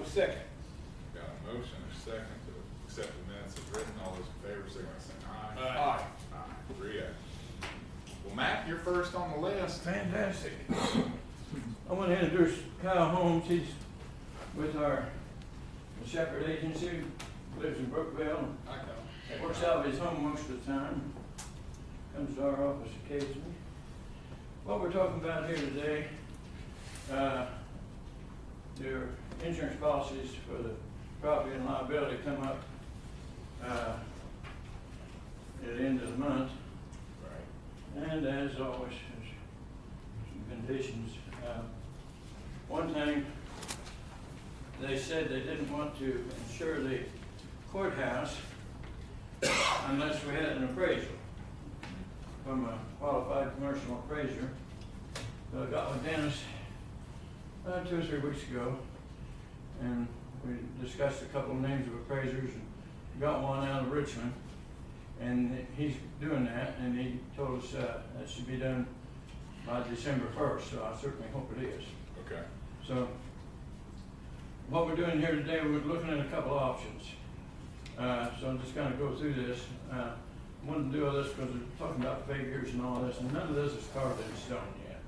will second. Got a motion and a second to accept the minutes as written. All those in favor, signify by saying aye. Aye. Aye. 3-0. Well, Matt, you're first on the list. Fantastic. I want to introduce Kyle Holmes. He's with our Shepherd Agency, lives in Brookville. I go. Works out of his home most of the time. Comes to our office occasionally. What we're talking about here today, their insurance policies for the property and liability come up at the end of the month. Right. And as always, there's some conditions. One thing, they said they didn't want to insure the courthouse unless we had an appraisal from a qualified commercial appraiser. So I got with Dennis 2 or 3 weeks ago, and we discussed a couple of names of appraisers and got one out of Richmond. And he's doing that, and he told us that should be done by December 1st, so I certainly hope it is. Okay. So what we're doing here today, we're looking at a couple of options. So I'm just gonna go through this. I wanted to do all this because we're talking about figures and all this, and none of this is carved in stone yet.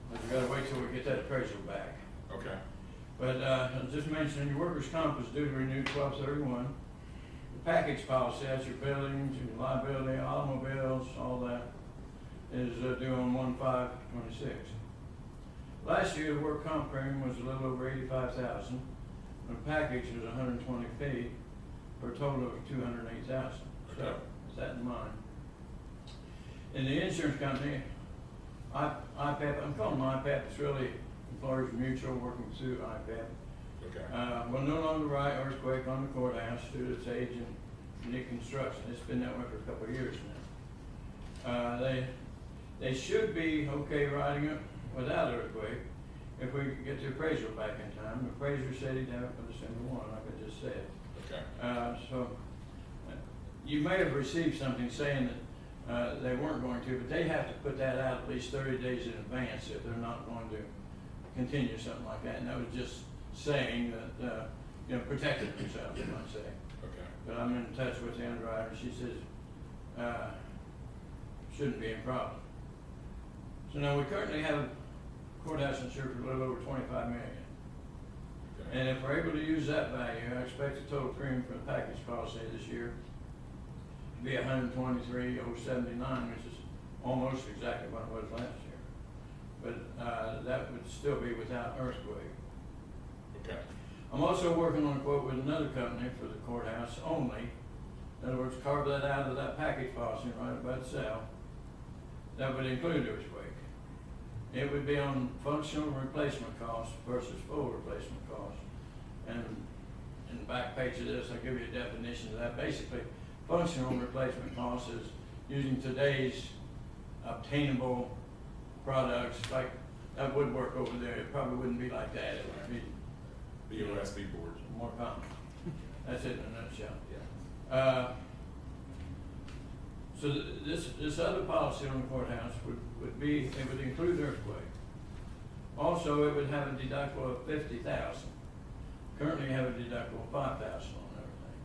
But we gotta wait till we get that appraisal back. Okay. But I just mentioned your workers' comp is due to renew 12/31. The package policy, that's your buildings, your liability, automobiles, all that, is due on 1/5/26. Last year, the work comp premium was a little over 85,000. The package was 120 feet for a total of 208,000. So, Okay. with that in mind. In the insurance company, IPAP, I'm calling them IPAP, it's really Employers Mutual working through IPAP. Okay. Will no longer write earthquake on the courthouse due to its age and unique construction. It's been that way for a couple of years now. They should be okay writing it without earthquake if we could get the appraisal back in time. The appraiser said he'd have it for December 1, like I just said. Okay. So you may have received something saying that they weren't going to, but they have to put that out at least 30 days in advance if they're not going to continue something like that. And that was just saying that, protecting themselves, you might say. Okay. But I'm in touch with the underwriter. She says, shouldn't be a problem. So now we currently have courthouse insured for a little over 25 million. Okay. And if we're able to use that value, I expect the total premium for the package policy this year to be 123,079, which is almost exactly what it was last year. But that would still be without earthquake. Okay. I'm also working on a quote with another company for the courthouse only. In other words, carve that out of that package policy and write it by itself. That would include earthquake. It would be on functional replacement cost versus full replacement cost. And in the back page of this, I'll give you a definition of that. Basically, functional replacement cost is using today's obtainable products, like that woodwork over there. It probably wouldn't be like that. It would be The OSB boards. more common. That's it in a nutshell. Yeah. So this other policy on the courthouse would be, it would include earthquake. Also, it would have a deductible of 50,000. Currently, you have a deductible of 5,000 on everything.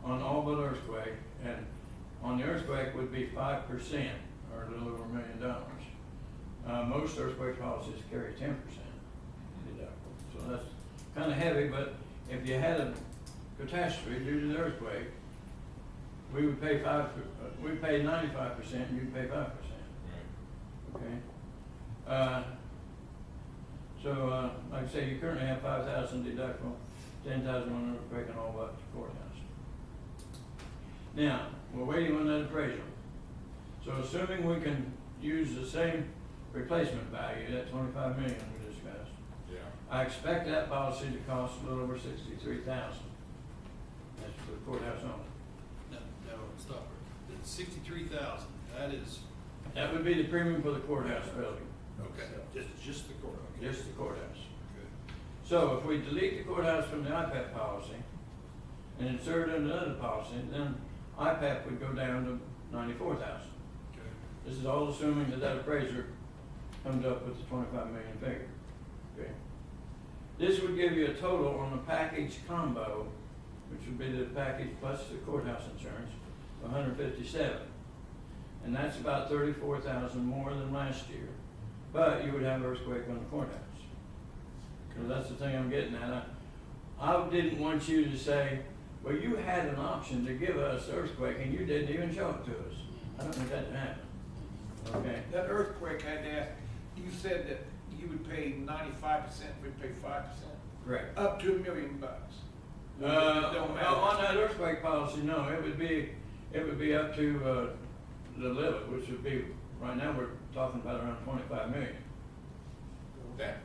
On all but earthquake, and on the earthquake would be 5%, or a little over $1 million. Most earthquake policies carry 10% deductible, so that's kind of heavy. But if you had a catastrophe due to the earthquake, we would pay 95%, and you'd pay 5%. Right. Okay. So like I say, you currently have 5,000 deductible, 10,000 on earthquake, and all but the courthouse. Now we're waiting on that appraisal. So assuming we can use the same replacement value, that 25 million we discussed, Yeah. I expect that policy to cost a little over 63,000. That's for the courthouse only. No, stop it. It's 63,000. That would be the premium for the courthouse building. Okay. Just the court. Okay. Just the courthouse. Good. So if we delete the courthouse from the IPAP policy and insert it in another policy, then IPAP would go down to 94,000. Okay. This is all assuming that appraiser comes up with the 25 million figure. Okay. This would give you a total on the package combo, which would be the package plus the courthouse insurance, of 157. And that's about 34,000 more than last year. But you would have earthquake on the courthouse. So that's the thing I'm getting at. I didn't want you to say, well, you had an option to give us earthquake and you didn't even show it to us. I don't think that happened. Okay? That earthquake, I had to ask, you said that you would pay 95%, we'd pay 5%? Correct. Up to $1 million bucks. It don't matter. On that earthquake policy, no, it would be up to, the limit, which would be, right now, we're talking about around 25 million. That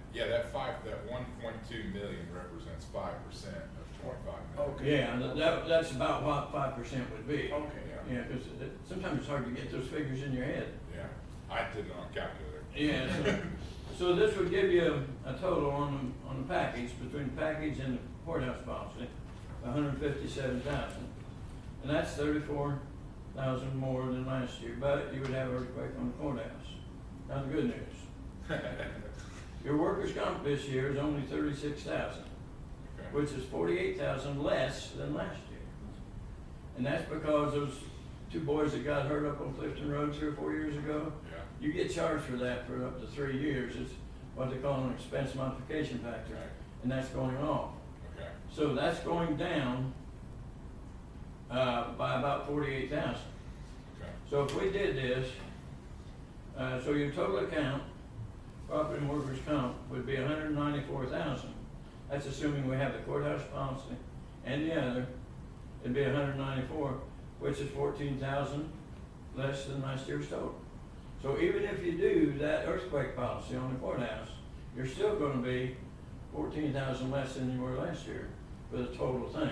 1.2 million represents 5% of 25 million. Okay. Yeah, that's about what 5% would be. Okay. Yeah, because sometimes it's hard to get those figures in your head. Yeah, I did it on a calculator. Yeah, so this would give you a total on the package, between the package and the courthouse policy, 157,000. And that's 34,000 more than last year, but you would have earthquake on the courthouse. Now the good news. Your workers' comp this year is only 36,000, Okay. which is 48,000 less than last year. And that's because those two boys that got hurt up on Clifton Road 3 or 4 years ago, Yeah. you get charged for that for up to 3 years. It's what they call an expense modification factor, Right. and that's going off. Okay. So that's going down by about 48,000. Okay. So if we did this, so your total account, property and workers' comp, would be 194,000. That's assuming we have the courthouse policy and the other. It'd be 194, which is 14,000 less than last year's total. So even if you do that earthquake policy on the courthouse, you're still gonna be 14,000 less than you were last year for the total thing,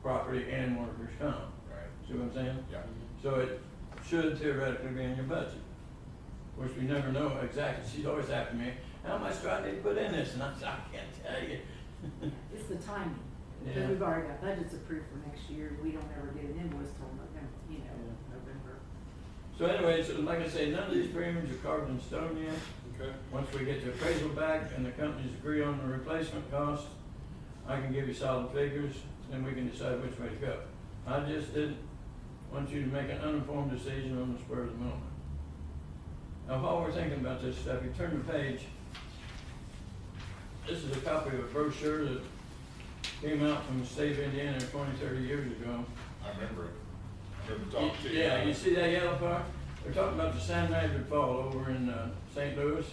property and workers' comp. Right. See what I'm saying? Yeah. So it should theoretically be in your budget. Of course, we never know exactly. She's always asking me, how much do I need to put in this? And I said, I can't tell you. It's the timing. Yeah. Because we've already got budgets approved for next year, we don't ever get an invoice till November, November. So anyway, so like I say, none of these premiums are carved in stone yet. Okay. Once we get the appraisal back and the companies agree on the replacement cost, I can give you solid figures, then we can decide which way to go. I just didn't want you to make an uninformed decision on the spur of the moment. Now, while we're thinking about this stuff, you turn the page. This is a copy of a brochure that came out from the state of Indiana 20, 30 years ago. I remember it. I remember talking to you. Yeah, you see that yellow part? They're talking about the San Madrid Fall over in St. Louis.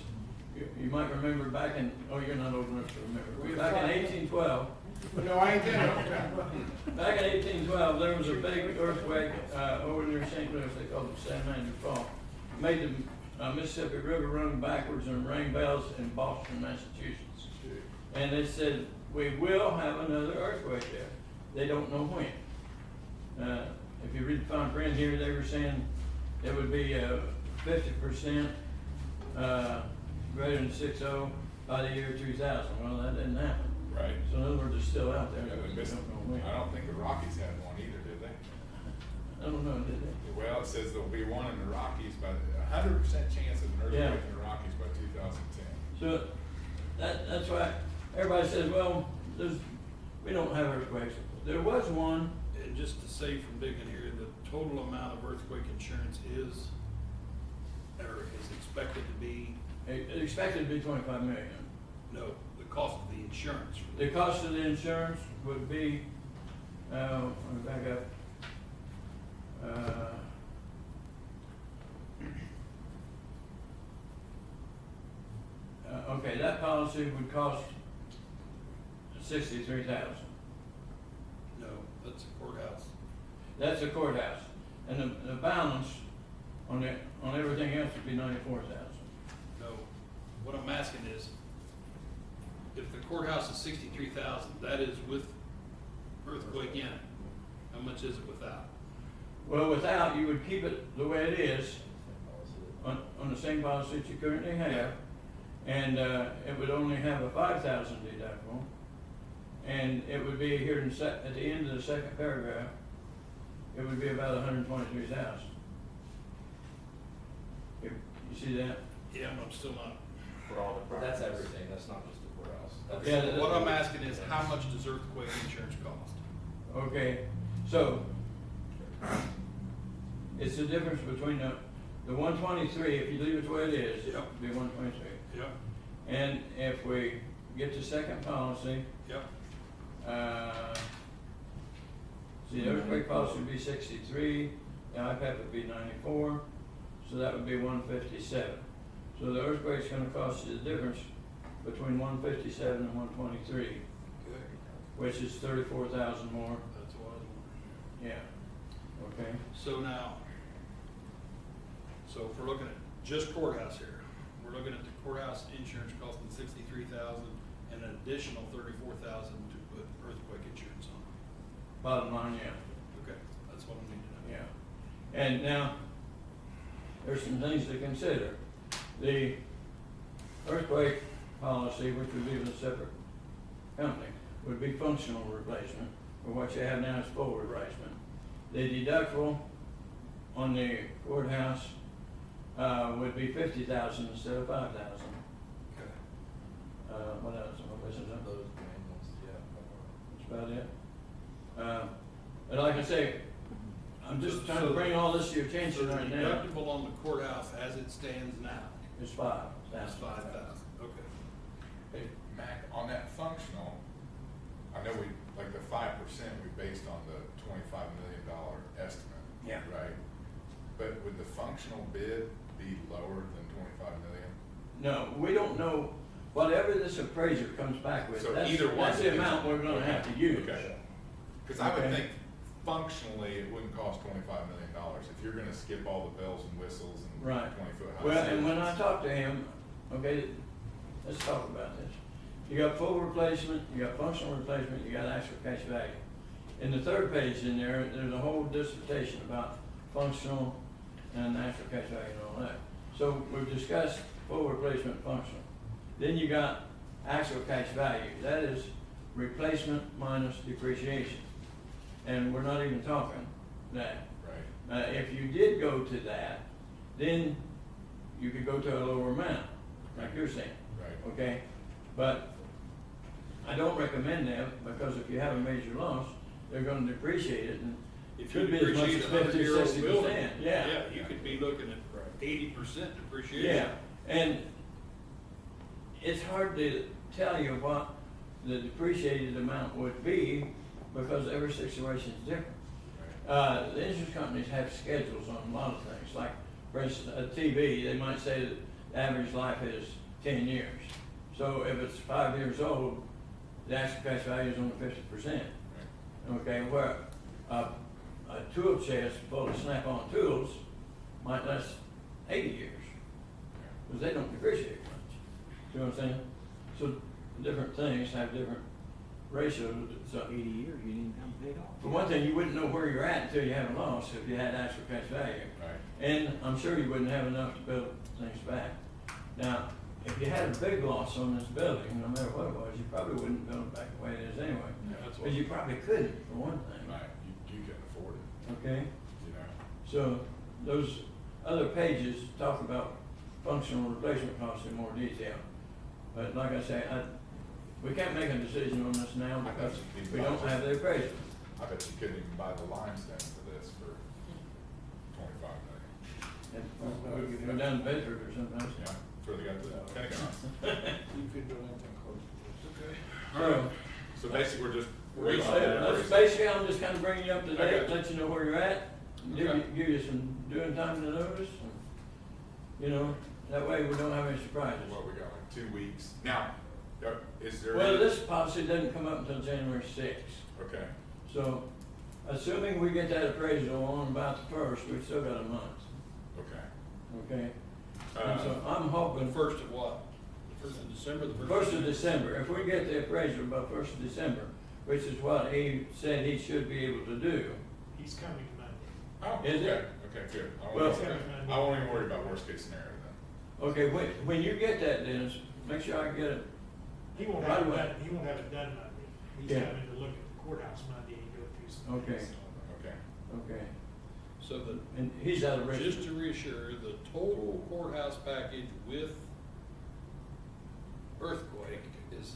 You might remember back in, oh, you're not old enough to remember. Back in 1812, No, I ain't that old. back in 1812, there was a big earthquake over near St. Louis. They called it San Madrid Fall. Made the Mississippi River run backwards and rang bells in Boston, Massachusetts. And they said, we will have another earthquake there. They don't know when. If you read the fine print here, they were saying it would be 50% greater than 6.0 by the year 2000. Well, that didn't happen. Right. So in other words, it's still out there. Yeah, but they we missed, don't know when. I don't think the Rockies had one either, did they? I don't know, did they? Well, it says there'll be one in the Rockies by 100% chance of an earthquake Yeah. in the Rockies by 2010. So that's why everybody says, well, we don't have earthquakes. There was one. And just to say from digging here, the total amount of earthquake insurance is expected to be, Expected to be 25 million. no, the cost of the insurance. The cost of the insurance would be, let me back up. Okay, that policy would cost 63,000. No, that's a courthouse. That's the courthouse, and the balance on everything else would be 94,000. No, what I'm asking is, if the courthouse is 63,000, that is with earthquake in it. How much is it without? Well, without, you would keep it the way it is on the same policy that you currently have, and it would only have a 5,000 deductible, and it would be here at the end of the second paragraph. It would be about 123,000. You see that? Yeah, but I'm still not. For all the, that's everything, that's not just the courthouse. Yeah, that- What I'm asking is, how much does earthquake insurance cost? Okay, so it's the difference between the 123, if you leave it the way it is, Yep. it'd be 123. Yep, And if we get the second policy, yep, see, the earthquake policy would be 63, the IPAP would be 94, so that would be 157. So the earthquake's gonna cost you the difference between 157 and 123, okay, which is 34,000 more. that's what I was wondering. Yeah. Okay. So now, so if we're looking at just courthouse here, we're looking at the courthouse insurance costing 63,000 and an additional 34,000 to put earthquake insurance on. Bottom line, yeah. Okay, that's what I need to know. Yeah. And now, there's some things to consider. The earthquake policy, which would be with a separate company, would be functional replacement, or what you have now is full replacement. The deductible on the courthouse, would be 50,000 instead of 5,000. Okay. What else? Am I missing something? Those main ones, yeah. That's about it. But like I say, I'm just trying to bring all this to your So attention the right now. deductible on the courthouse as it stands now It's 5. is 5,000, okay. Hey, Mac, on that functional, I know we, like the 5% we based on the $25 million estimate. Yeah. Right? But would the functional bid be lower than 25 million? No, we don't know, whatever this appraiser comes back with, So that's, either one that's the is- amount we're gonna have to use. Okay. Cause I would Okay. think functionally, it wouldn't cost $25 million if you're gonna skip all the bells and whistles and Right. 20-foot high. Well, and when I ceilings. talked to him, okay, let's talk about this. You got full replacement, you got functional replacement, you got actual cash value. In the third page in there, there's a whole dissertation about functional and actual cash value and all that. So we've discussed full replacement functional. Then you got actual cash value. That is replacement minus depreciation. And we're not even talking that. Right. If you did go to that, then you could go to a lower amount, like you're saying. Right. Okay? But I don't recommend that, because if you have a major loss, they're gonna depreciate it, and it If you could be as much as depreciate a 50 or 100-year-old building, 60%. Yeah. yeah, you could be looking at 80% depreciation. Yeah, and it's hard to tell you what the depreciated amount would be, because every situation is different. Right. The insurance companies have schedules on a lot of things, like, for instance, a TV, they might say that the average life is 10 years. So if it's 5 years old, the actual cash value is only 50%. Okay, where a tool chest full of Snap-on tools might last 80 years, because they don't depreciate much. See what I'm saying? So different things have different ratios, so 80 years, you didn't come paid off. for one thing, you wouldn't know where you're at until you have a loss, if you had actual cash value. Right. And I'm sure you wouldn't have enough to build things back. Now, if you had a big loss on this building, no matter what it was, you probably wouldn't build it back the way it is anyway. Yeah, that's what. Because you probably couldn't, for one thing. Right. You couldn't afford it, Okay? you know? So those other pages talk about functional replacement costs in more detail. But like I say, we can't make a decision on this now because we don't have the appraisal. I bet you couldn't even buy the limestone for this for 25 million. And we're down to Bedford or something else. Yeah, that's where they got the Pentagon. You could do anything close to this. Okay. So, So basically, we're just. that's basically, I'm just kind of bringing you up to I date, got you. let you know where you're at, Okay. give you some doing time to notice. You know, that way we don't have any surprises. What we got, like 2 weeks. Now, is there? Well, this policy doesn't come up until January 6th. Okay, So, assuming we get that appraisal on about the 1st, we've still got a month, okay. okay? And so I'm The hoping first of what? The first of December, the first of December, if we get the appraisal by 1st of December, which is what he said he should be able to do. He's coming Monday. Oh, Is okay, it? okay, good. Well- I won't even worry about worst case scenario then. Okay, when you get that, Dennis, make sure I get it. He won't Right have it away. done, he won't have it done Monday. He's Yeah. coming to look at the courthouse Monday and go through some Okay. things. Okay, Okay, So the, and he's out of just Richmond. to reassure, the total courthouse package with earthquake is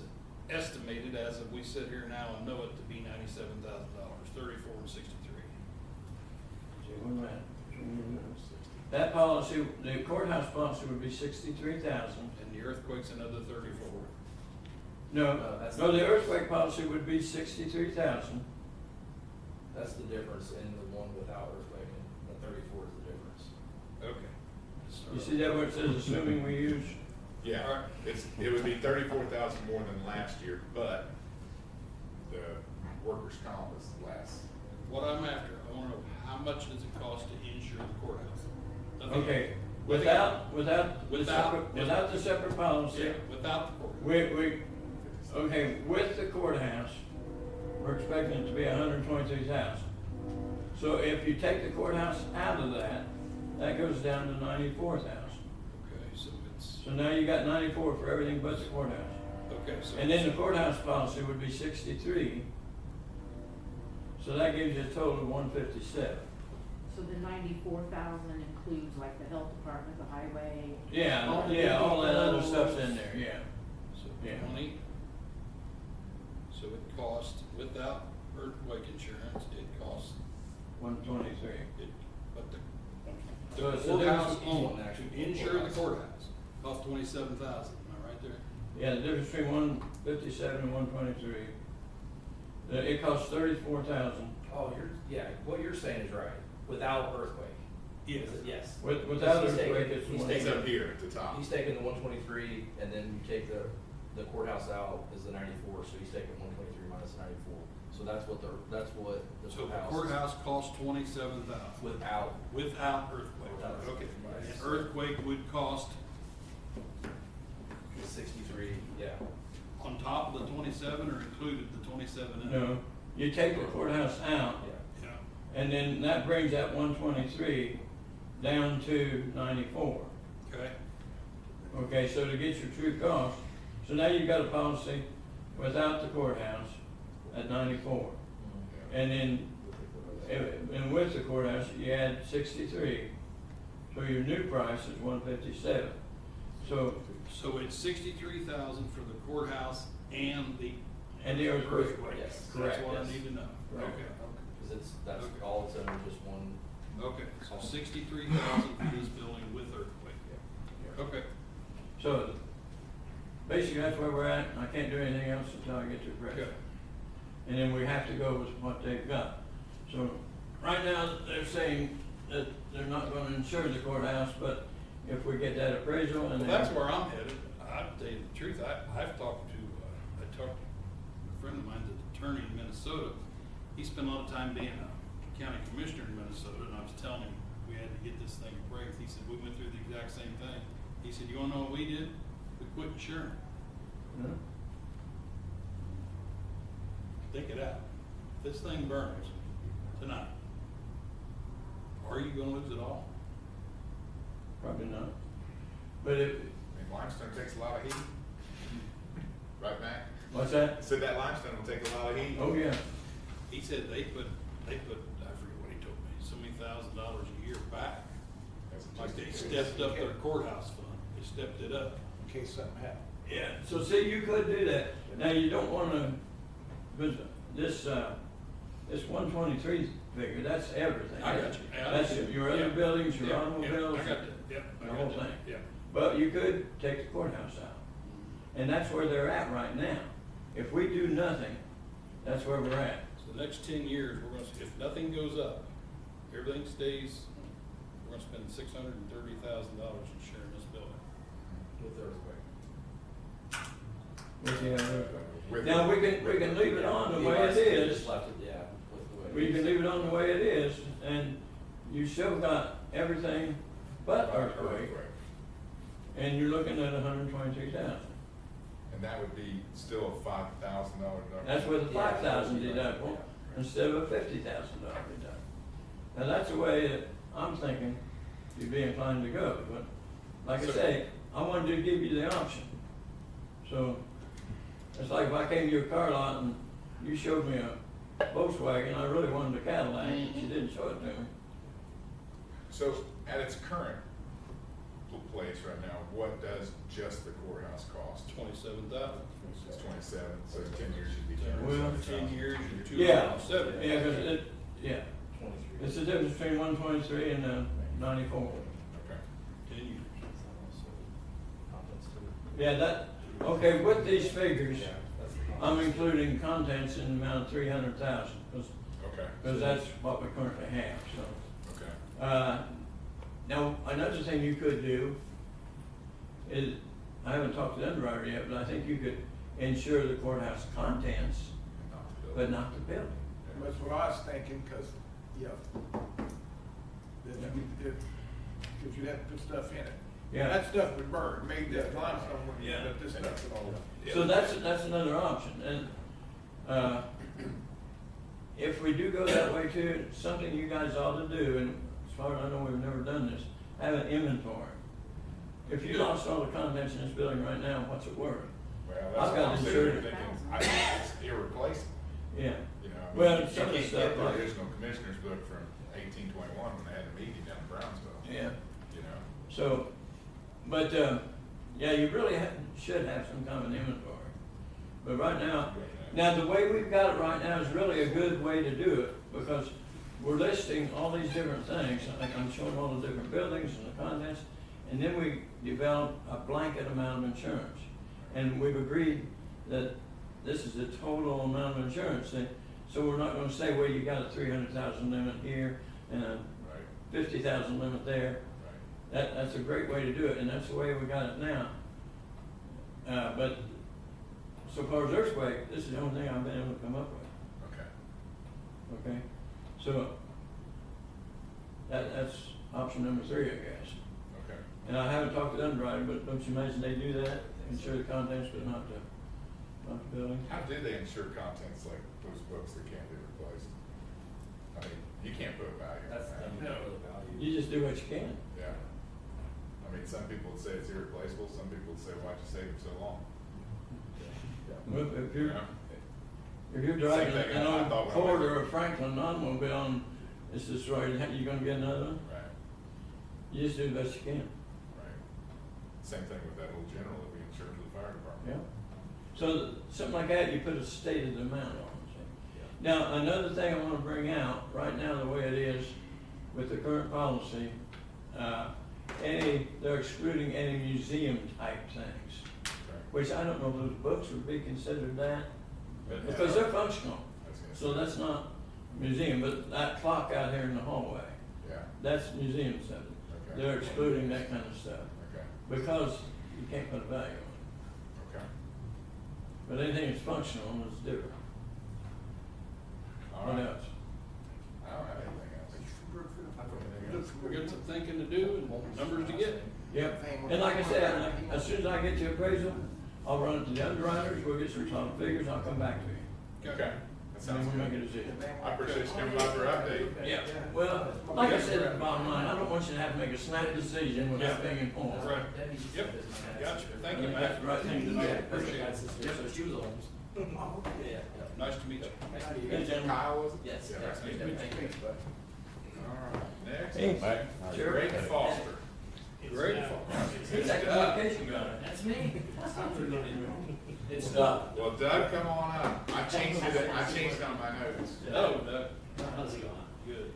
estimated as of we sit here now and know it to be $97,000, 34 and 63. See, one minute. That policy, the courthouse policy would be 63,000. And the earthquake's another 34. No, that's no, the the earthquake policy would be 63,000. That's the difference in the one without earthquake, and the 34 is the difference. Okay. You see that where it says assuming we use, Yeah, Alright. it would be 34,000 more than last year, but the workers' comp is less. What I'm after, I wanna know how much does it cost to insure the courthouse? Nothing okay, else. without the separate policy, Yeah, without the courthouse. we, okay, with the courthouse, we're expecting it to be 123,000. So if you take the courthouse out of that, that goes down to 94,000. Okay, so it's, So now you got 94 for everything but the courthouse. okay, so. And then the courthouse policy would be 63. So that gives you a total of 157. So the 94,000 includes like the health department, the highway. Yeah, all the yeah, all that other vehicles. stuff's in there, yeah. So Yeah. 20. So it costs, without earthquake insurance, it costs, 123. but So the it's the courthouse difference- only, to insure the courthouse, costs 27,000, am I right there? Yeah, the difference between 157 and 123. It costs 34,000. Oh, what you're saying is right, without earthquake. Yes. Yes. Without He's taking- earthquake, it's he's one. It's up here at the top. He's taking the 123, and then you take the courthouse out is the 94, so he's taking 123 minus the 94. So that's what the So the courthouse. courthouse costs 27,000 Without, without earthquake. Without Okay, earthquake. and earthquake would cost the 63, yeah. on top of the 27 or included the 27 in it? No, you take the courthouse out, Yeah, and then that brings that 123 down to 94. okay, Okay, so to get your true cost, so now you've got a policy without the courthouse at 94. And then, and with the courthouse, you add 63. So your new price is 157. So, so it's 63,000 for the courthouse and the and the earthquake. Yes. That's Correct, what I yes. need to know. Right. Okay, Because that's Okay. all it's under just one. okay, so 63,000 for this building with earthquake. Okay, So basically, that's where we're at. I can't do anything else until I get to the price. okay. And then we have to go with what they've got. So right now, they're saying that they're not gonna insure the courthouse, but if we get that appraisal and Well, then. that's where I'm headed. I'll tell you the truth, I've talked to, I talked to a friend of mine, the attorney in Minnesota. He spent a lot of time being a county commissioner in Minnesota, and I was telling him we had to get this thing appraised. He said, we went through the exact same thing. He said, you wanna know what we did? We quit insuring. Huh? Think it out. If this thing burns tonight, are you gonna lose it all? Probably not. But if, I mean, limestone takes a lot of heat. Right, Mac? what's that? I said that limestone will take a lot of heat. Oh, yeah. He said they put, I forget what he told me, so many $1,000s a year back. That's Like just- they stepped up their courthouse fund, they stepped it up. In case something happens. Yeah, so see, you could do that. Now, you don't wanna, but this 123 figure, that's everything. I got you. Yeah, I That's understand. your other Yeah. buildings, your Yeah, automobiles. Yeah, I got that, yep. I the got whole that. thing. Yeah. But you could take the courthouse out. And that's where they're at right now. If we do nothing, that's where we're at. So the next 10 years, we're gonna, if nothing goes up, everything stays, we're gonna spend $630,000 insuring this building. With the earthquake. With- Now, we can leave it on the way it They is. just left it, yeah, with the way. We can leave it on the way it is, and you still got everything but earthquake, and you're looking at 123,000. And that would be still a $5,000 deductible. That's with a Yeah. 5,000 deductible instead of a $50,000 deductible. Now, that's the way that I'm thinking you'd be inclined to go, but like I say, I wanted to give you the option. So, it's like if I came to your car lot and you showed me a Volkswagen, I really wanted a Cadillac, but you didn't show it to me. So at its current place right now, what does just the courthouse cost? 27,000. It's 27, so in 10 years should be Well, 10 years, you're Yeah, 270. yeah, 'cause yeah, 23. it's the difference between 123 and 94. Okay. 10 years. Contents too. Yeah, that, okay, with these figures, Yeah, that's the I'm contents. including contents in the amount of 300,000, Okay. because that's what we currently have, so. Okay. Now, another thing you could do is, I haven't talked to the underwriter yet, but I think you could insure the courthouse contents, Not the building. but not the building. That's what I was thinking, cause, yeah. Cause you have to put stuff in it. Yeah. That stuff would burn, maybe that limestone would, Yeah. but this stuff would all. So that's another option, and, if we do go that way too, something you guys ought to do, and as far as I know, we've never done this, have an inventory. If you lost all the contents in this building right now, what's it worth? Well, I've that's what got I'm sitting insured. here thinking, I think it's irreplaceable, Yeah, you know. I mean, Well, you some of the can't stuff get the like- original commissioner's book from 1821 when they had a meeting down in Brownsville, yeah, you know. so, but, yeah, you really should have some kind of an inventory. But right now, the way we've got it right now is really a good way to do it, because we're listing all these different things, like I'm showing all the different buildings and the contents, and then we develop a blanket amount of insurance. And we've agreed that this is the total amount of insurance, so we're not gonna say, well, you got a 300,000 limit here, and a Right, 50,000 limit there. right. That's a great way to do it, and that's the way we got it now. But so far as earthquake, this is the only thing I've been able to come up with, Okay. okay? So that's option number 3, I guess. Okay. And I haven't talked to the underwriter, but don't you imagine they do that, insure the contents but not the building? How do they insure contents like those books that can't be replaced? I mean, you can't put a value on That's that. the value. You just do what you can. Yeah. I mean, some people would say it's irreplaceable, some people would say, why'd you save it so long? Well, if You you're, know? if you're driving Same thing, an I old thought when I Ford was- or a Franklin automobile and it's destroyed, you gonna get another one? Right, You just do the best you can. right. Same thing with that old general that we insured for the fire department. Yeah. So something like that, you put a stated amount on. See? Now, another thing I wanna bring out, right now, the way it is with the current policy, they're excluding any museum type things, Okay. which I don't know if those books would be considered that, But, because yeah, they're functional. I was gonna So say, that's not museum, but that clock out here in the hallway, Yeah, that's museum stuff. Okay. They're excluding that kind of stuff, okay, because you can't put a value on it. okay. But anything that's functional is different. All What right. else? I don't have anything else. We got some thinking to do and numbers to get. Yep, and like I said, as soon as I get the appraisal, I'll run it to the underwriters, we'll get some solid figures, I'll come back to you. Okay, that And sounds then we'll make a good. decision. I appreciate you coming by for an update. Yeah, well, like I said at the bottom line, I don't want you to have to make a snap decision without being informed. Right. Yep, gotcha. Thank you, That's Matt. the right thing to do. Appreciate it. So she was a Holmes. Yeah. Nice to meet you. Hey, gentlemen. Kyle, was it? Yes. Yeah, Yes, nice to meet you. All right, next. Hey. Sure. Greg Foster. Great. Who's that communication guy? That's me. It's Well, Doug, come on up. I changed it on my notes. Oh, no, How's it going? good.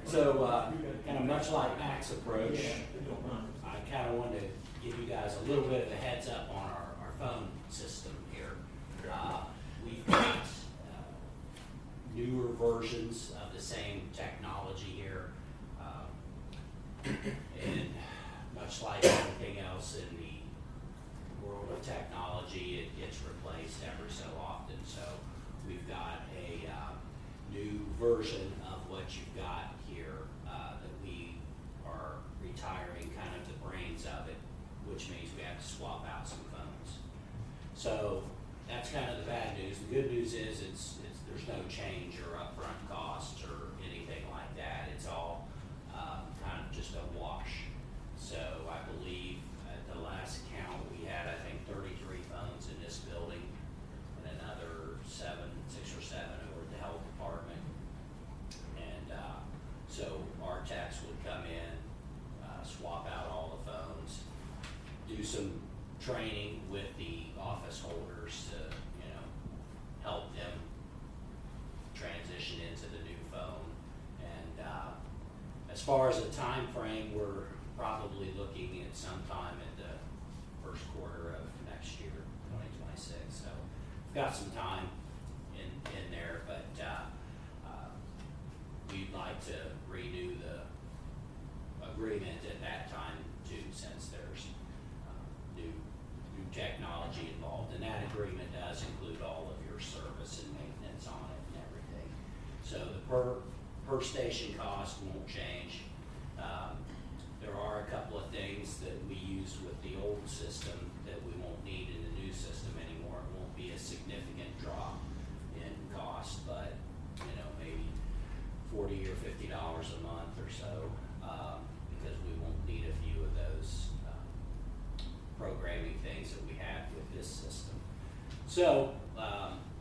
So, kind of much like Mac's approach, I kind of wanted to give you guys a little bit of a heads up on our phone system here. We've got newer versions of the same technology here. And much like everything else in the world of technology, it gets replaced every so often. So we've got a new version of what you've got here that we are retiring kind of the brains of it, which means we have to swap out some phones. So that's kind of the bad news. The good news is there's no change or upfront costs or anything like that. It's all kind of just a wash. So I believe at the last count, we had, I think, 33 phones in this building and another 6 or 7 over at the health department. And so our techs would come in, swap out training with the office holders to, you know, help them transition into the new phone. And, as far as a time frame, we're probably looking at sometime in the first quarter of next year, 2026. So we've got some time in there, but, we'd like to renew the agreement at that time too, since there's, new technology involved. And that agreement does include all of your service and maintenance on it and everything. So the per station cost won't change. There are a couple of things that we used with the old system that we won't need in the new system anymore. It won't be a significant drop in cost, but, you know, maybe $40 or $50 a month or so, because we won't need a few of those programming things that we have with this system. So,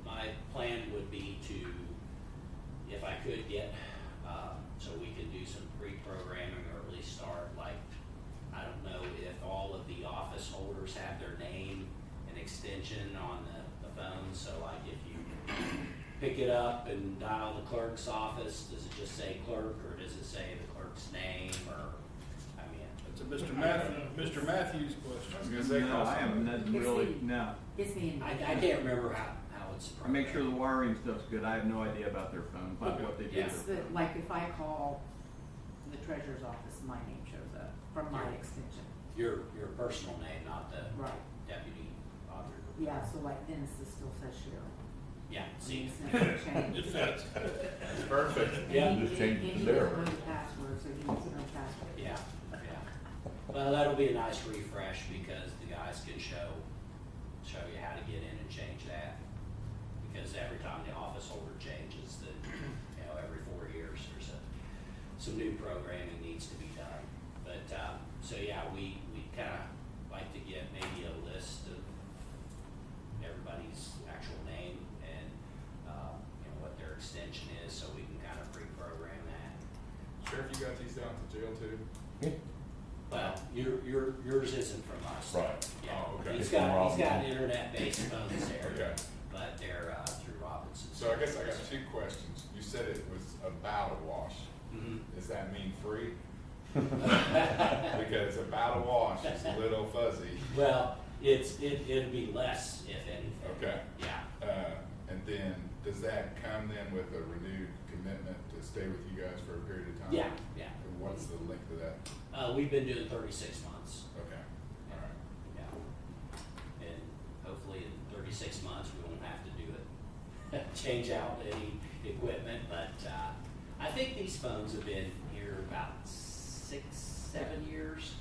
my plan would be to, if I could get, so we could do some pre-programming or at least start, like, I don't know if all of the office holders have their name and extension on the phone, so like if you pick it up and dial the clerk's office, does it just say clerk or does it say the clerk's name or, I mean. It's a Mr. Matthews question. I was gonna say, No, I haven't, that's really, no. It's me and. I can't remember how it's I make sure the programmed. wiring stuff's good. I have no idea about their phone, but what they do. Yeah. It's the, like if I call the treasurer's office, my name shows up from my extension. Your personal name, not the Right. deputy auditor. Yeah, so like Dennis still says Cheryl. Yeah, see. It's never changed. It fits. It's perfect. Yeah. And Just he change it to doesn't Darryl. know the password, so he needs to know password. Yeah, yeah. Well, that'll be a nice refresh because the guys can show you how to get in and change that. Because every time the office holder changes, that, you know, every 4 years, there's some new programming needs to be done. But, so yeah, we kinda like to get maybe a list of everybody's actual name and, you know, what their extension is, so we can kind of pre-program that. Sheriff, you got these down to jail too? Well, yours isn't from us. Right. Yeah. Oh, okay. He's It's from got Robinson. internet-based phones there. Okay. But they're, through Robinson. So I guess I got two questions. You said it was about a wash. Mhm. Does that mean free? Because about a wash is a little fuzzy. Well, it'll be less, if anything. Okay. Yeah. And then, does that come then with a renewed commitment to stay with you guys for a period of time? Yeah, yeah. And what's the length of that? We've been doing 36 months. Okay, all right. Yeah. And hopefully in 36 months, we won't have to do it, change out any equipment, but, I think these phones have been here about 6, 7 years.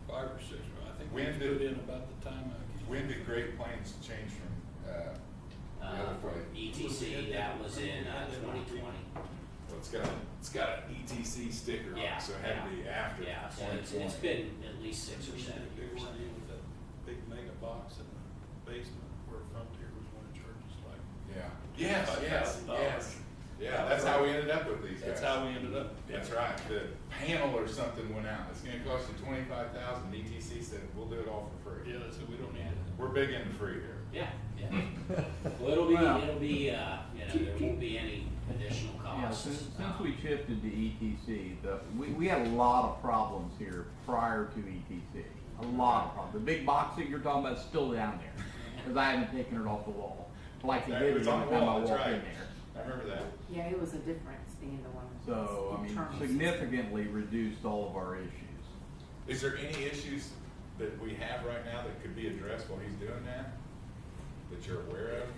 5 or 6, I think we When put did- in about the time I. When did Great Plains change from, the other For place? ETC, that was in, 2020. Well, it's got an ETC sticker on Yeah, it, so it had to be after Yeah, so it's 2020. been at least 6 or 7 They years. weren't in with that big mega box in the basement where Frontier was one of charges like. Yeah. Yes, yes, $5,000. yes. Yeah, that's how we ended up with these guys. That's how we ended up. That's right. The panel or something went out. It's gonna cost you $25,000. ETC said, we'll do it all for free. Yeah, that's it, we don't need it. We're big into free here. Yeah, yeah. Well, it'll be, you know, there won't be any additional Yeah, costs. since we shifted to ETC, we had a lot of problems here prior to ETC. A lot of problems. The big box that you're talking about is still down there, because I haven't taken it off the wall. Like they That did was every on time the I wall, walk that's in right. there. I remember that. Yeah, it was a difference being the one. So, I mean, internal. significantly reduced all of our issues. Is there any issues that we have right now that could be addressed while he's doing that? That you're aware of?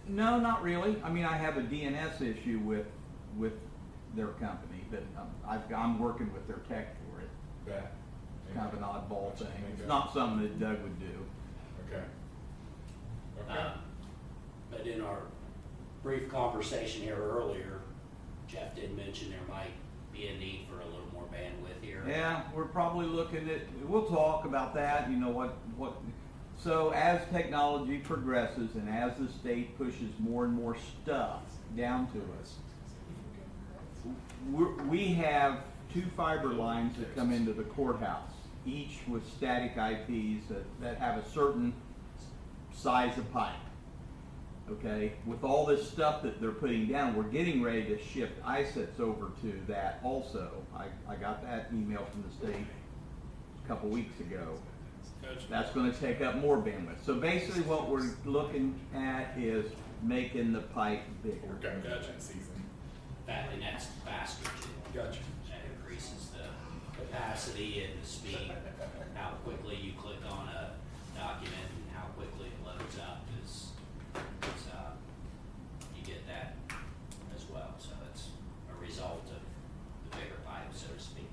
No, not really. I mean, I have a DNS issue with their company, but I'm working with their tech for it. That? It's kind of an oddball thing. It's not something that Doug would do. Okay. Okay. But in our brief conversation here earlier, Jeff did mention there might be a need for a little more bandwidth here. Yeah, we're probably looking at, we'll talk about that, you know, what, so as technology progresses and as the state pushes more and more stuff down to us, we have 2 fiber lines that come into the courthouse each with static IPs that have a certain size of pipe. Okay, with all this stuff that they're putting down, we're getting ready to shift ISETs over to that also. I got that email from the state a couple weeks ago. Gotcha. That's gonna take up more bandwidth. So basically what we're looking at is making the pipe We're bigger. going to Gotcha. that season. And that's faster too. Gotcha. That increases the capacity and the speed, how quickly you click on a document and how quickly it loads up is you get that as well. So it's a result of the bigger pipe, so to speak.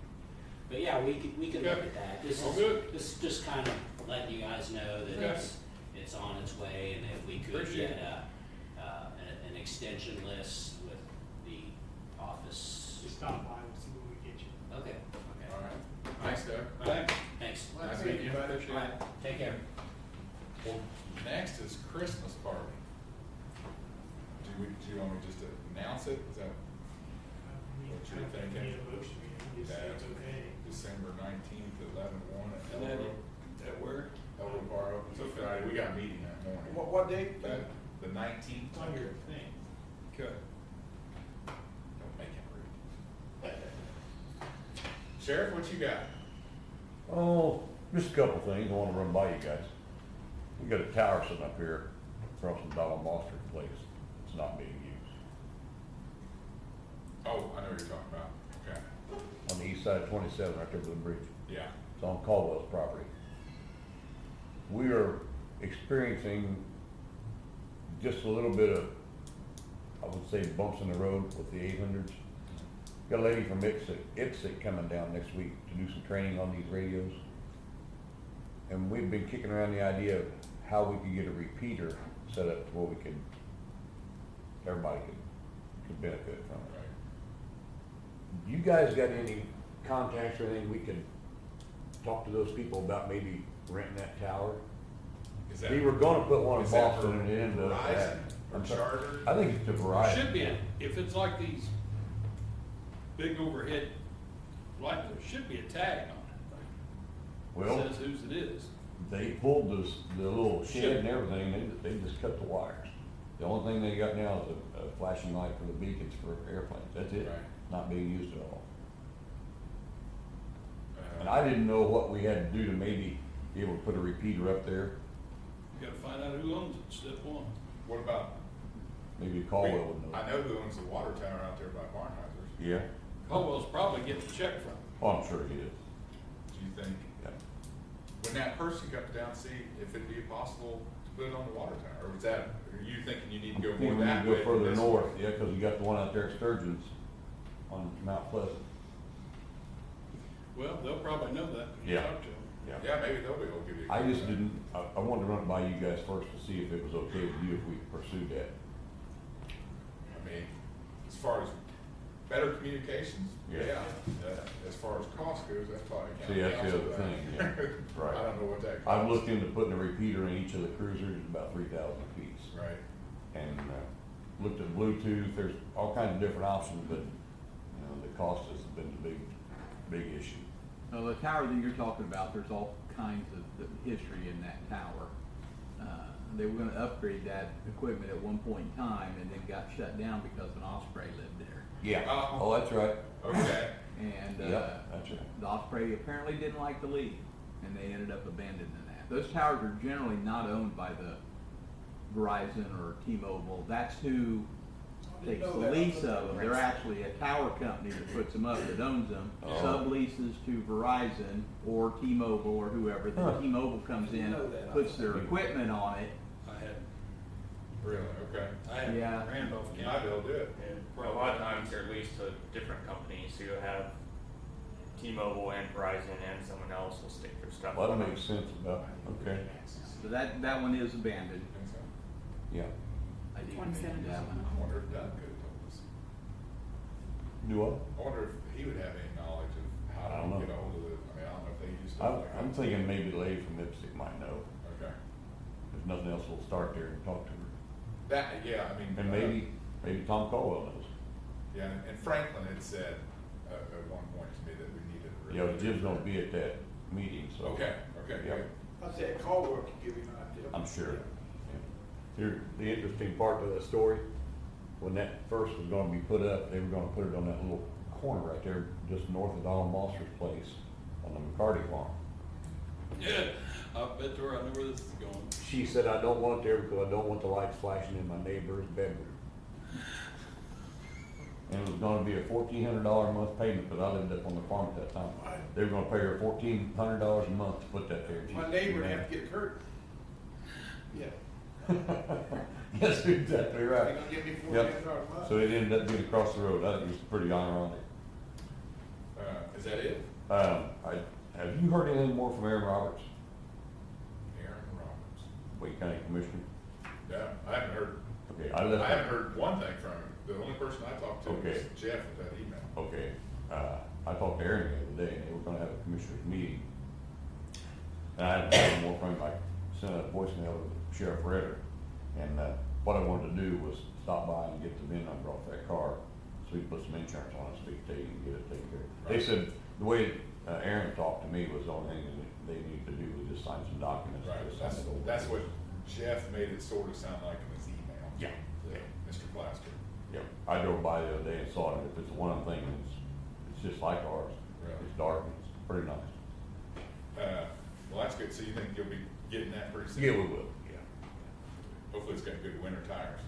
But yeah, we can look at that. This All is, good. this is just kind of letting you guys know that Okay. it's on its way, and if we could Appreciate get an extension list with the office. Just stop by and see what we get you. Okay, All okay. right. Thanks, Doug. Thanks. Thanks. Nice meeting you. Appreciate All right, it. take care. Well, next is Christmas party. Do you want me just to announce it? Is that I mean, What you're I don't think we thinking? need a motion, we just say it's okay. December 19th, 11/1 at And that, Elbow? that where? Elbow Bar opens on Friday. We got a meeting that morning. What date? The 19th. It's on your thing. Okay. Don't make him read. Sheriff, what you got? Oh, just a couple things I wanna run by you guys. We got a tower sitting up here across from Donald Monster's place. It's not being used. Oh, I know what you're talking about. Okay. On the east side of 27, right there by the bridge. Yeah. It's on Caldwell's property. We are experiencing just a little bit of, I would say, bumps in the road with the 800s. Got a lady from IPSC coming down next week to do some training on these radios. And we've been kicking around the idea of how we could get a repeater set up to where we could, everybody could benefit from it. Right. You guys got any contacts or anything we could talk to those people about maybe renting that tower? Is that? We were gonna put one in is that Boston for and it ended up. Verizon or I'm sorry. Charter? I think it's the Verizon. Should be, if it's like these big overhead, like, there should be a tag on it. Well, Says whose it is. they pulled the little shed Should. and everything, they just cut the wires. The only thing they got now is a flashing light for the beacons for airplanes, that's it, Right. not being used at all. And Uh, I didn't know what we had to do to maybe be able to put a repeater up there, You gotta find out who owns it, step one. What about? maybe Caldwell would know. I know who owns the water tower out there by Barnheiser's. Yeah, Caldwell's probably getting a check from it. oh, I'm sure he is, Do you think, yeah. when that person comes down, see if it'd be possible to put it on the water tower? Or is that, are you thinking you need to go I think more we need that to way? go further than this north, way? yeah, cause you got the one out there at Sturgeon's on Mount Pleasant. Well, they'll probably know that when you Yeah. talk to them. Yeah, maybe they'll be able to give you. a I good just idea. didn't, I wanted to run it by you guys first to see if it was okay with you if we pursued that. I mean, as far as better communications, Yeah. yeah. As far as cost goes, that's probably See, county that's the council. other thing, yeah. Right. I don't know what that costs. I've looked into putting a repeater in each of the cruisers, it's about 3,000 apiece. Right. And, looked at Bluetooth, there's all kinds of different options, but, you know, the cost has been the big issue. Now, the tower that you're talking about, there's all kinds of history in that tower. They were gonna upgrade that equipment at one point in time and then got shut down because an Osprey lived there. Yeah. Oh. Oh, that's right. Okay. And, Yep, that's right. the Osprey apparently didn't like the lead, and they ended up abandoning that. Those towers are generally not owned by the Verizon or T-Mobile. That's who takes the lease of them. They're actually a tower company that puts them up, that owns them, Oh. subleases to Verizon or T-Mobile or whoever. Huh. Then T-Mobile comes in, puts their equipment on it. I had, Really? Okay. I had Yeah. Randolph Might be County. able to do it. And a lot of times they're leased to different companies, so you'll have T-Mobile and Verizon and someone else will stick their stuff. Well, that on it. makes sense about, okay, So that one is abandoned. Think so? yeah. I didn't 27 mention that one. I wonder if Doug could have told us. Do what? I wonder if he would have any knowledge of I how don't to know. get ahold of it. I mean, I don't know if they use stuff I'm, like that. I'm thinking maybe the lady from IPSC might know. Okay. If nothing else, we'll start there and talk to her. That, yeah, I mean. And maybe Tom Caldwell knows. Yeah, and Franklin had said, at one point to me that we needed. a Yeah, repeater. Jim's gonna be at that meeting, so. Okay, okay, Yep. good. I said Caldwell can give you an idea. I'm sure. Here, the interesting part of the story, when that first was gonna be put up, they were gonna put it on that little corner right there, just north of Donald Mosser's place on the McCarty farm. Yeah, I bet her, I know where this is going. She said, I don't want it there because I don't want the lights flashing in my neighbor's bedroom. And it was gonna be a $1,400 a month payment, but I lived up on the farm at that time. They were gonna pay her $1,400 a month to put that there. My neighbor had to get a curtain. Yeah. Yes, exactly They're right. gonna give me Yep. $1,400 a month. So it ended up being across the road. I think it was pretty ironic. Is that it? Have you heard anything more from Aaron Roberts, Aaron Roberts. Wake County Commissioner? Yeah, I haven't heard, Okay, I haven't heard one thing from him. The only person I talked to was Okay. Jeff with that email. Okay, I talked to Aaron the other day, and they were gonna have a commissioners meeting. And I hadn't heard more from him, I sent a voicemail to Sheriff Redder, and, what I wanted to do was stop by and get the VIN number off that car, so we could put some insurance on it, so we could take it and get it taken care of. They Right. said, the way, Aaron talked to me was the only thing that they needed to do was just sign some documents. Right, that's what Jeff made it sort of sound like in his email. Yeah. To Mr. Plaster. Yep, I drove by the other day and saw it, if it's one of them things, it's just like ours. Really? It's dark, it's pretty nice. Well, that's good. So you think you'll be getting that pretty soon? Yeah, we will, yeah. Hopefully it's got good winter tires.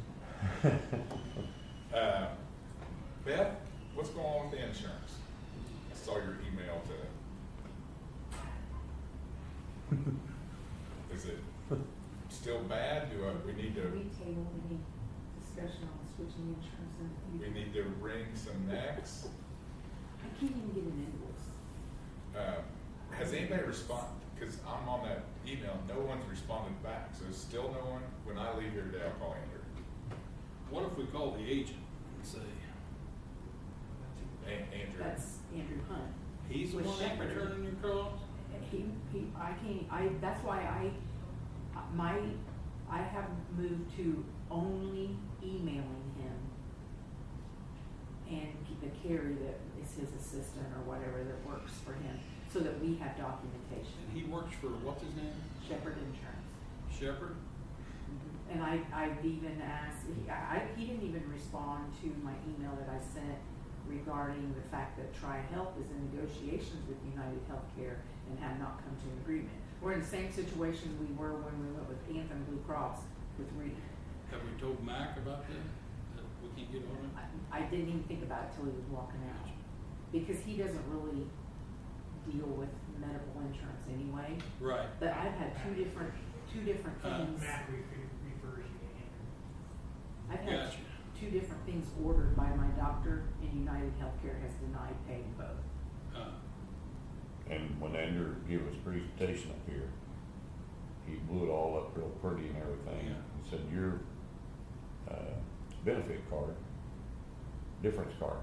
Beth, what's going on with the insurance? I saw your email to. Is it still bad? We need to, We table any discussion on switching insurance in the we future. need to wring some necks? I can't even get an invoice. Has anybody responded? Because I'm on that email, no one's responded back. So still no one, when I leave here today, I'll call Andrew. What if we call the agent and say, Andrew. That's Andrew Hunt. he's the With one that's Shepherd. returning your calls? That's why I have moved to only emailing him and the Carrie that is his assistant or whatever that works for him, so that we have documentation. And he works for, what's his name? Shepherd Insurance. Shepherd? And I've even asked, he didn't even respond to my email that I sent regarding the fact that Tri-Health is in negotiations with United Healthcare and have not come to an agreement. We're in the same situation we were when we went with Anthem Blue Cross with Reed. Have we told Mac about that? That we can't get on him? I didn't even think about it till he was walking out, because he doesn't really deal with medical insurance anyway. Right. But I've had two different things. Matt refers you to Andrew. I've had Gotcha. two different things ordered by my doctor, and United Healthcare has denied paying both. And when Andrew gave us presentation up here, he blew it all up real pretty and everything. Yeah. He said, your, benefit card, difference card,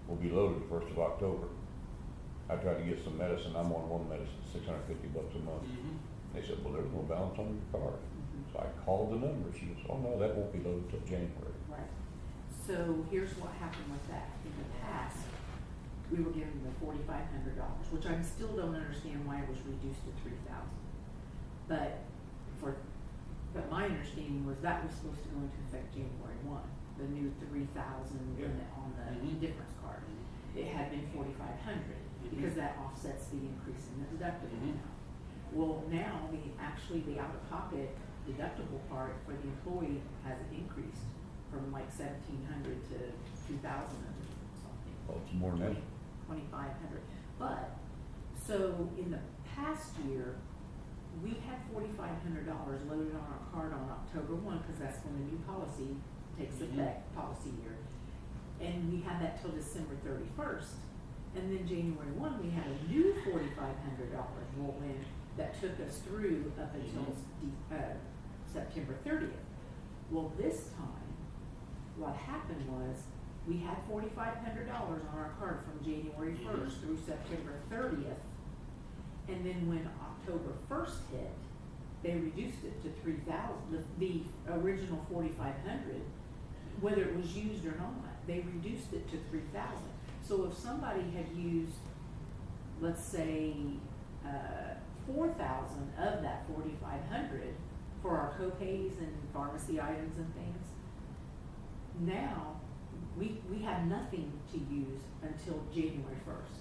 will be loaded the 1st of October. I tried to get some medicine, I'm on one medicine, $650 a month. Mm-hmm. They said, well, there's no balance on your card. So I called the number, she goes, oh no, that won't be loaded till January. Right. So here's what happened with that. In the past, we were giving the $4,500, which I still don't understand why it was reduced to $3,000. But my understanding was that was supposed to go into effect January 1, the new $3,000 limit on the Mhm. difference card. It had been $4,500 because that offsets the increase in the deductible Mhm. now. Well, now the out-of-pocket deductible part for the employee has increased from like $1,700 to $2,000 or something. Well, it's more than that. 2,500. But, so in the past year, we had $4,500 loaded on our card on October 1, because that's when the new policy takes Mhm. effect, policy year. And we had that till December 31st. And then January 1, we had a new $4,500 roll in that took us through up until September 30th. Well, this time, what happened was, we had $4,500 on our card from January 1st through September 30th. And then when October 1st hit, they reduced it to $3,000, the original $4,500, whether it was used or not, they reduced it to $3,000. So if somebody had used, let's say, 4,000 of that 4,500 for our co-pays and pharmacy items and things. Now, we have nothing to use until January 1st.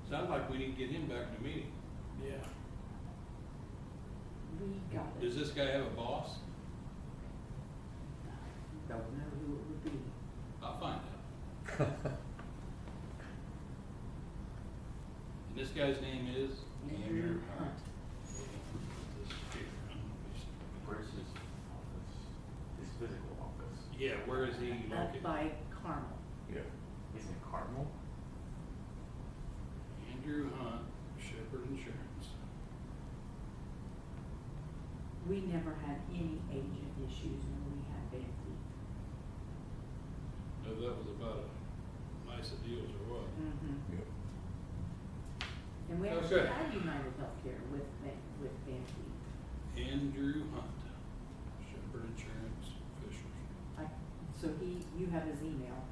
Sounds like we need to get him back in the meeting. Yeah. We got it. Does this guy have a boss? Don't know who it would be. I'll find out. And this guy's name is? Andrew Hunt. Where's his office? His physical office? Yeah, where is he Up located? by Carmel. Yeah. He's in Carmel? Andrew Hunt, Shepherd Insurance. We never had any agent issues when we had Van Fleet. No, that was about a nice deals or what? Mm-hmm. Yep. And we actually Okay. had United Healthcare with Van Fleet. Andrew Hunt, Shepherd Insurance officials. So you have his email,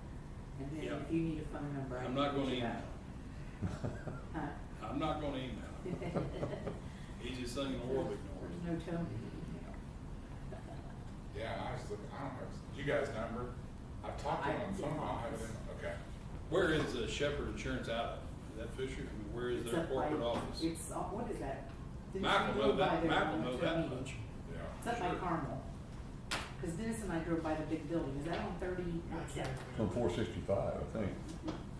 and then Yeah. if you need a phone number, I I'm can not get gonna you email. that. Huh? I'm not gonna email him. Easiest thing in the world to There's ignore. no Tony email. Yeah, I was looking, I don't have, you guys' number? I've talked to him on the phone, I'll have it in, okay. Where is Shepherd Insurance out of? Is that Fisher? I mean, where is It's their up by- corporate office? It's, what is that? Dennis Mac and I will know drove by that, there Mac when will we know went to a that meeting. much. Yeah. It's up by Carmel. Cause Dennis and I drove by the big building. Is that on 30? What's that? It's on 465, I think.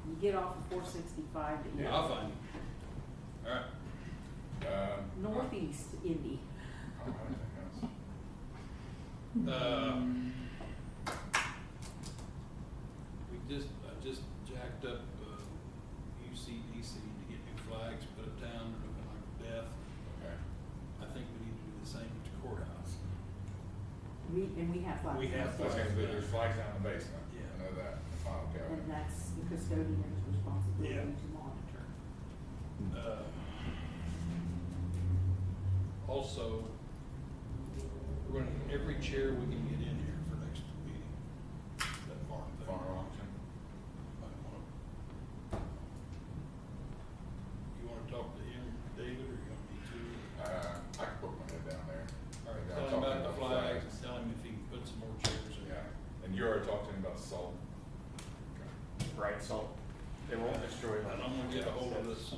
You get off of 465 to Yeah, I'll find him. All right. northeast Indy. I don't have anything else. I just jacked up, UCDC to get new flags put up town, they're looking like death. Okay. I think we need to do the same at the courthouse. We have flags. We have That's gonna be, there's flags down in the basement. Yeah. I know that, in the file And cabinet. that's the custodian's responsibility Yeah. to monitor. Also, we're gonna, every chair we can get in here for next meeting, that farm thing. Farm auction. Might wanna- You wanna talk to him, David, or you want me to? I can put my head down there. All right, Yeah, tell I'll him talk to about the flags. flags, tell him if he can put some more chairs in. Yeah, and you already talked to him about the salt? Okay. Right, so they won't destroy And that. I'm gonna get a hold of this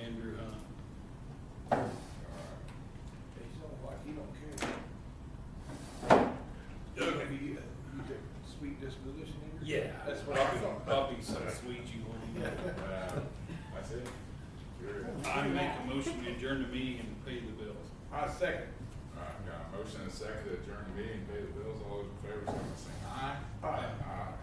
Andrew Hunt. All right. He sounds like he don't care. Okay. You take sweet disposition in here? Yeah, That's what I thought. I'll be so sweet you won't even. That's it? Sure. I make a motion to adjourn the meeting and pay the bills. I second. All right, got a motion and a second to adjourn the meeting, pay the bills, all those in favor, say aye. Aye. Aye.